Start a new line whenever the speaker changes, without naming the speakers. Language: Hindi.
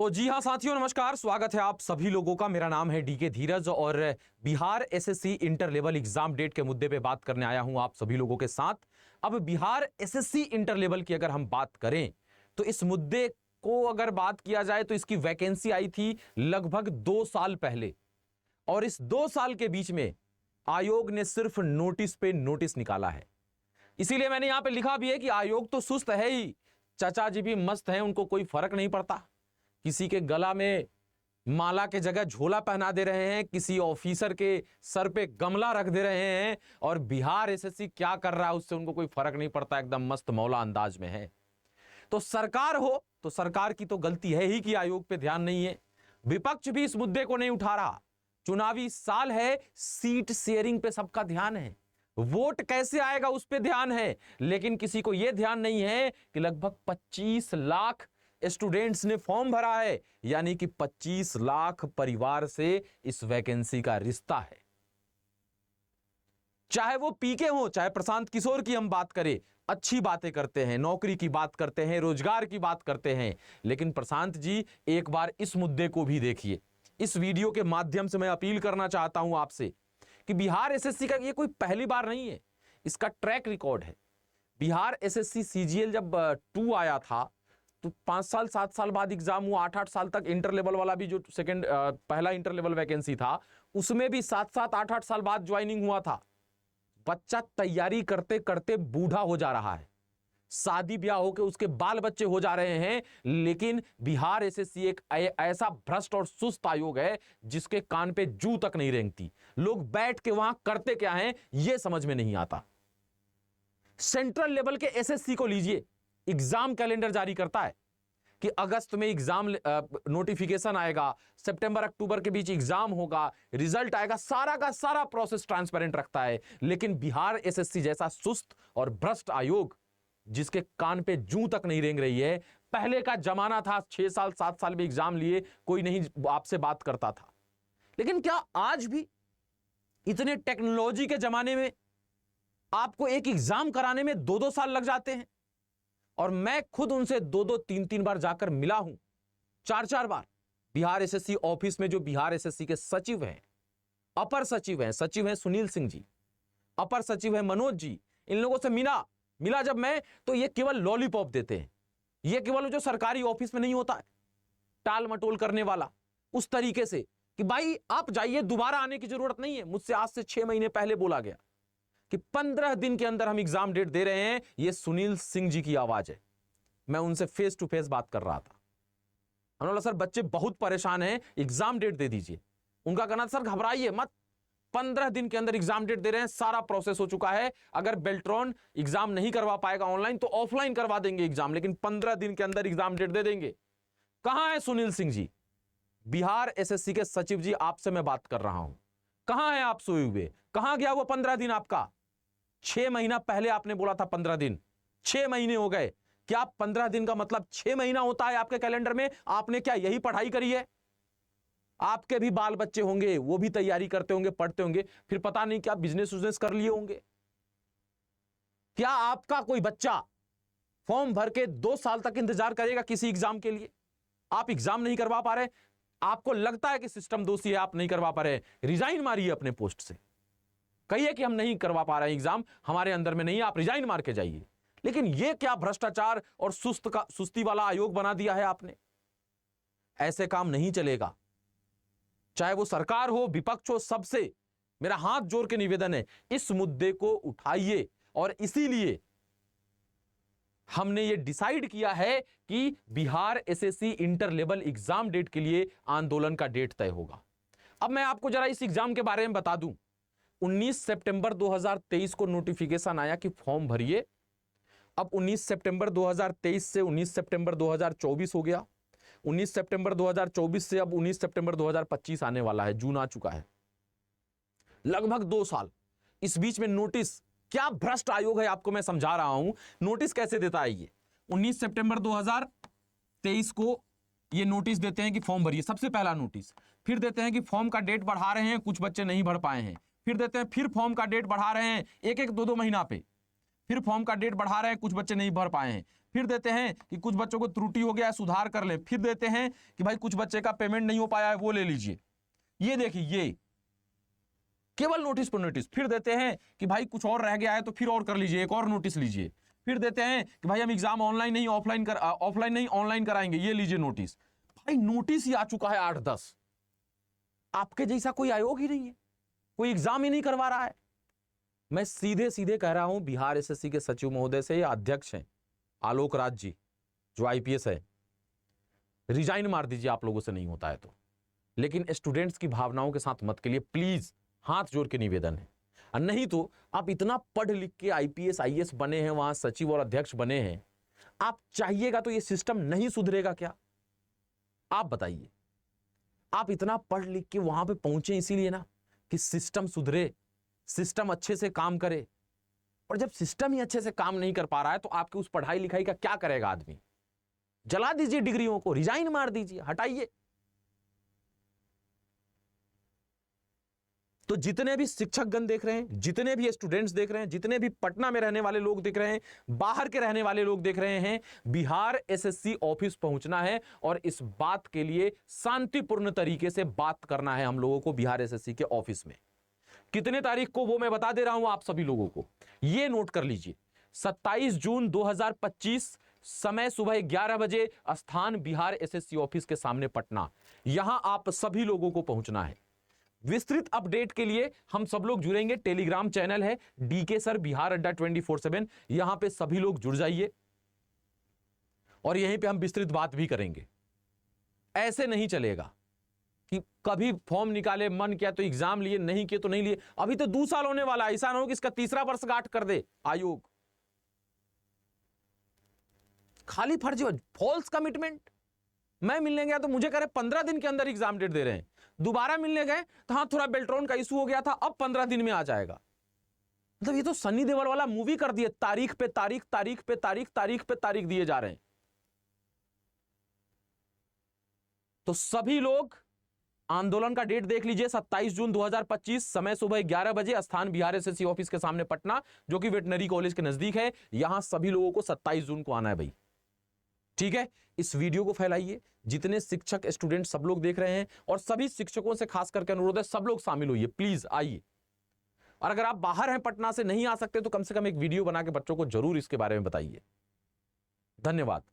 तो जी हाँ साथियों, नमस्कार। स्वागत है आप सभी लोगों का। मेरा नाम है डीके धीरज और Bihar SSC inter level exam date के मुद्दे पे बात करने आया हूं आप सभी लोगों के साथ। अब बिहार एसएससी इंटर लेवल की अगर हम बात करें तो इस मुद्दे को अगर बात किया जाए तो इसकी वैकेंसी आई थी लगभग 2 साल पहले, और इस 2 साल के बीच में आयोग ने सिर्फ नोटिस पे नोटिस निकाला है। इसीलिए मैंने यहां पे लिखा भी है कि आयोग तो सुस्त है ही, चाचा जी भी मस्त हैं, उनको कोई फर्क नहीं पड़ता। किसी के गला में माला के जगह झोला पहना दे रहे हैं, किसी ऑफिसर के सर पे गमला रख दे रहे हैं, और बिहार एसएससी क्या कर रहा है उससे उनको कोई फर्क नहीं पड़ता, एकदम मस्त मौला अंदाज में है। तो सरकार हो तो सरकार की तो गलती है ही कि आयोग पे ध्यान नहीं है। विपक्ष भी इस मुद्दे को नहीं उठा रहा। चुनावी साल है, सीट शेयरिंग पे सबका ध्यान है, वोट कैसे आएगा उस पे ध्यान है, लेकिन किसी को यह ध्यान नहीं है कि लगभग 25 लाख स्टूडेंट्स ने फॉर्म भरा है, यानी कि 25 लाख परिवार से इस वैकेंसी का रिश्ता है। चाहे वो पीके हो, चाहे प्रशांत किशोर की हम बात करें, अच्छी बातें करते हैं, नौकरी की बात करते हैं, रोजगार की बात करते हैं, लेकिन प्रशांत जी एक बार इस मुद्दे को भी देखिए। इस वीडियो के माध्यम से मैं अपील करना चाहता हूं आपसे कि बिहार एसएससी का ये कोई पहली बार नहीं है, इसका ट्रैक रिकॉर्ड है। बिहार एसएससी सीजीएल जब 2 आया था तो 5 साल 7 साल बाद एग्जाम हुआ, 8-8 साल तक इंटर लेवल वाला भी जो सेकंड पहला इंटर लेवल वैकेंसी था उसमें भी 7-7 8-8 साल बाद ज्वाइनिंग हुआ था। बच्चा तैयारी करते करते बूढ़ा हो जा रहा है, शादी ब्याह होकर उसके बाल बच्चे हो जा रहे हैं, लेकिन बिहार एसएससी एक ऐसा भ्रष्ट और सुस्त आयोग है जिसके कान पे जू तक नहीं रेंगती। लोग बैठ के वहां करते क्या हैं यह समझ में नहीं आता। सेंट्रल लेवल के एसएससी को लीजिए, एग्जाम कैलेंडर जारी करता है कि अगस्त में एग्जाम नोटिफिकेशन आएगा, सितंबर अक्टूबर के बीच एग्जाम होगा, रिजल्ट आएगा, सारा का सारा प्रोसेस ट्रांसपेरेंट रखता है। लेकिन बिहार एसएससी जैसा सुस्त और भ्रष्ट आयोग जिसके कान पे जूं तक नहीं रेंग रही है। पहले का जमाना था 6 साल 7 साल में एग्जाम लिए कोई नहीं आपसे बात करता था, लेकिन क्या आज भी इतने टेक्नोलॉजी के जमाने में आपको एक एग्जाम कराने में 2-2 साल लग जाते हैं? और मैं खुद उनसे 2-2 3-3 बार जाकर मिला हूं, 4-4 बार। बिहार एसएससी ऑफिस में जो बिहार एसएससी के सचिव हैं, अपर सचिव हैं, सचिव हैं सुनील सिंह जी, अपर सचिव हैं मनोज जी, इन लोगों से मिला जब मैं, तो ये केवल लॉलीपॉप देते हैं। ये केवल जो सरकारी ऑफिस में नहीं होता है टाल मटोल करने वाला, उस तरीके से कि भाई आप जाइए, दोबारा आने की जरूरत नहीं है। मुझसे आज से 6 महीने पहले बोला गया कि 15 दिन के अंदर हम एग्जाम डेट दे रहे हैं। यह सुनील सिंह जी की आवाज है। मैं उनसे फेस टू फेस बात कर रहा था। हमने बोला सर बच्चे बहुत परेशान हैं, एग्जाम डेट दे दीजिए। उनका कहना था सर घबराइए मत, 15 दिन के अंदर एग्जाम डेट दे रहे हैं, सारा प्रोसेस हो चुका है। अगर बेल्ट्रॉन एग्जाम नहीं करवा पाएगा ऑनलाइन तो ऑफलाइन करवा देंगे एग्जाम, लेकिन 15 दिन के अंदर एग्जाम डेट दे देंगे। कहां है सुनील सिंह जी? बिहार एसएससी के सचिव जी, आपसे मैं बात कर रहा हूं, कहां है आप सोए हुए? कहां गया वो 15 दिन आपका? 6 महीना पहले आपने बोला था 15 दिन, 6 महीने हो गए। क्या 15 दिन का मतलब 6 महीना होता है आपके कैलेंडर में? आपने क्या यही पढ़ाई करी है? आपके भी बाल बच्चे होंगे, वो भी तैयारी करते होंगे, पढ़ते होंगे, फिर पता नहीं क्या बिजनेस कर लिए होंगे। क्या आपका कोई बच्चा फॉर्म भर के 2 साल तक इंतजार करेगा किसी एग्जाम के लिए? आप एग्जाम नहीं करवा पा रहे, आपको लगता है कि सिस्टम दोषी है, आप नहीं करवा पा रहे, रिजाइन मारिए अपने पोस्ट से, कहिए कि हम नहीं करवा पा रहे हैं एग्जाम, हमारे अंदर में नहीं, आप रिजाइन मार के जाइए। लेकिन यह क्या भ्रष्टाचार और सुस्ती वाला आयोग बना दिया है आपने? ऐसे काम नहीं चलेगा। चाहे वो सरकार हो, विपक्ष हो, सबसे मेरा हाथ जोड़ के निवेदन है, इस मुद्दे को उठाइए। और इसीलिए हमने ये डिसाइड किया है कि Bihar SSC inter level exam date के लिए आंदोलन का डेट तय होगा। अब मैं आपको जरा इस एग्जाम के बारे में बता दूं। 19 सितंबर 2023 को नोटिफिकेशन आया कि फॉर्म भरिए। अब 19 सितंबर 2023 से 19 सितंबर 2024 हो गया। 19 सितंबर 2024 से अब 19 सितंबर 2025 आने वाला है, जून आ चुका है। लगभग 2 साल। इस बीच में नोटिस, क्या भ्रष्ट आयोग है आपको मैं समझा रहा हूं। नोटिस कैसे देता है ये? 19 सितंबर 2023 को ये नोटिस देते हैं कि फॉर्म भरिए, सबसे पहला नोटिस। फिर देते हैं कि फॉर्म का डेट बढ़ा रहे हैं, कुछ बच्चे नहीं भर पाए हैं। फिर देते हैं, फिर फॉर्म का डेट बढ़ा रहे हैं, 1-1 2-2 महीना पे। फिर फॉर्म का डेट बढ़ा रहे हैं, कुछ बच्चे नहीं भर पाए हैं। फिर देते हैं कि कुछ बच्चों को त्रुटि हो गया है, सुधार कर ले। फिर देते हैं कि भाई कुछ बच्चे का पेमेंट नहीं हो पाया है, वो ले लीजिए। ये देखिए, ये केवल नोटिस पर नोटिस। फिर देते हैं कि भाई कुछ और रह गया है तो फिर और कर लीजिए, एक और नोटिस लीजिए। फिर देते हैं कि भाई हम एग्जाम ऑफलाइन नहीं ऑनलाइन कराएंगे, ये लीजिए नोटिस। भाई नोटिस ही आ चुका है 8-10। आपके जैसा कोई आयोग ही नहीं है, कोई एग्जाम ही नहीं करवा रहा है। मैं सीधे सीधे कह रहा हूं बिहार एसएससी के सचिव महोदय से, या अध्यक्ष हैं आलोक राज जी जो आईपीएस है, रिजाइन मार दीजिए आप लोगों से नहीं होता है तो। लेकिन स्टूडेंट्स की भावनाओं के साथ मत करिए प्लीज, हाथ जोड़ के निवेदन है। और नहीं तो आप इतना पढ़ लिख के आईपीएस आईएएस बने हैं, वहां सचिव और अध्यक्ष बने हैं, आप चाहिएगा तो ये सिस्टम नहीं सुधरेगा क्या? आप बताइए। आप इतना पढ़ लिख के वहां पे पहुंचे इसीलिए ना कि सिस्टम सुधरे, सिस्टम अच्छे से काम करे। और जब सिस्टम ही अच्छे से काम नहीं कर पा रहा है तो आपकी उस पढ़ाई लिखाई का क्या करेगा आदमी? जला दीजिए डिग्रियों को, रिजाइन मार दीजिए, हटाइए। तो जितने भी शिक्षकगण देख रहे हैं, जितने भी स्टूडेंट्स देख रहे हैं, जितने भी पटना में रहने वाले लोग देख रहे हैं, बाहर के रहने वाले लोग देख रहे हैं, बिहार एसएससी ऑफिस पहुंचना है और इस बात के लिए शांतिपूर्ण तरीके से बात करना है हम लोगों को बिहार एसएससी के ऑफिस में। कितने तारीख को वो मैं बता दे रहा हूं आप सभी लोगों को, ये नोट कर लीजिए। 27 जून 2025, समय सुबह 11 बजे, स्थान बिहार एसएससी ऑफिस के सामने पटना। यहां आप सभी लोगों को पहुंचना है। विस्तृत अपडेट के लिए हम सब लोग जुड़ेंगे, टेलीग्राम चैनल है डीके सर बिहार अड्डा 24/7, यहां पे सभी लोग जुड़ जाइए और यहीं पे हम विस्तृत बात भी करेंगे। ऐसे नहीं चलेगा कि कभी फॉर्म निकाले, मन किया तो एग्जाम लिए, नहीं किए तो नहीं लिए। अभी तो 2 साल होने वाला है, ऐसा ना हो कि इसका तीसरा वर्ष गांठ कर दे आयोग। खाली फर्जी, फॉल्स कमिटमेंट। मैं मिलने गया तो मुझे कह रहे 15 दिन के अंदर एग्जाम डेट दे रहे हैं। दोबारा मिलने गए तो हाँ थोड़ा बेल्ट्रॉन का इशू हो गया था, अब 15 दिन में आ जाएगा। मतलब ये तो सनी देओल वाला मूवी कर दिए, तारीख पे तारीख, तारीख पे तारीख, तारीख पे तारीख दिए जा रहे हैं। तो सभी लोग आंदोलन का डेट देख लीजिए, 27 जून 2025, समय सुबह 11 बजे, स्थान बिहार एसएससी ऑफिस के सामने पटना, जो कि वेटनरी कॉलेज के नजदीक है। यहां सभी लोगों को 27 जून को आना है भाई, ठीक है? इस वीडियो को फैलाइए, जितने शिक्षक स्टूडेंट सब लोग देख रहे हैं, और सभी शिक्षकों से खास करके अनुरोध है सब लोग शामिल होइए, प्लीज आइए। और अगर आप बाहर हैं, पटना से नहीं आ सकते, तो कम से कम एक वीडियो बना के बच्चों को जरूर इसके बारे में बताइए। धन्यवाद।